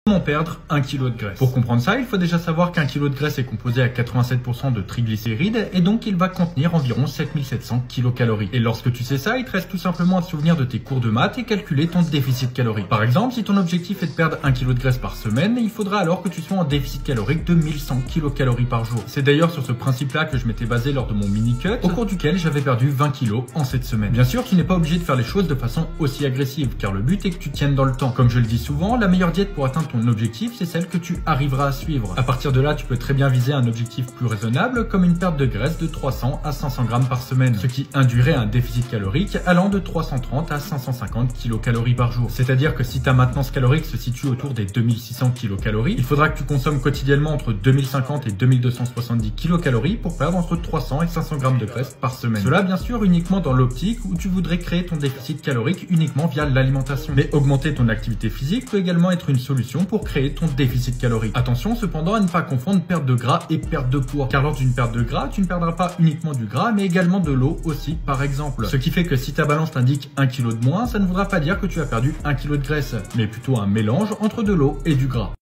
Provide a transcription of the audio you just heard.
Comment perdre 1 kg de graisse? Pour comprendre ça, il faut déjà savoir qu'un kilo de graisse est composé à 87% de triglycérides et donc il va contenir environ 7700 kilocalories. Et lorsque tu sais ça, il te reste tout simplement à te souvenir de tes cours de maths et calculer ton déficit calorique. Par exemple, si ton objectif est de perdre 1 kg de graisse par semaine, il faudra alors que tu sois en déficit calorique de 1100 kilocalories par jour. C'est d'ailleurs sur ce principe-là que je m'étais basé lors de mon mini-cut, au cours duquel j'avais perdu 20 kg en cette semaine. Bien sûr, tu n'es pas obligé de faire les choses de façon aussi agressive, car le but est que tu tiennes dans le temps. Comme je le dis souvent, la meilleure diète pour atteindre ton objectif, c'est celle que tu arriveras à suivre. À partir de là, tu peux très bien viser un objectif plus raisonnable, comme une perte de graisse de 300 à 500 grammes par semaine, ce qui induirait un déficit calorique allant de 330 à 550 kilocalories par jour. C'est-à-dire que si ta maintenance calorique se situe autour des 2600 kilocalories, il faudra que tu consommes quotidiennement entre 2050 et 2270 kilocalories pour perdre entre 300 et 500 grammes de graisse par semaine. Cela, bien sûr, uniquement dans l'optique où tu voudrais créer ton déficit calorique uniquement via l'alimentation. Mais augmenter ton activité physique peut également être une solution pour créer ton déficit calorique. Attention cependant à ne pas confondre perte de gras et perte de poids, car lors d'une perte de gras, tu ne perdras pas uniquement du gras, mais également de l'eau aussi, par exemple. Ce qui fait que si ta balance t'indique 1 kg de moins, ça ne voudra pas dire que tu as perdu 1 kg de graisse, mais plutôt un mélange entre de l'eau et du gras.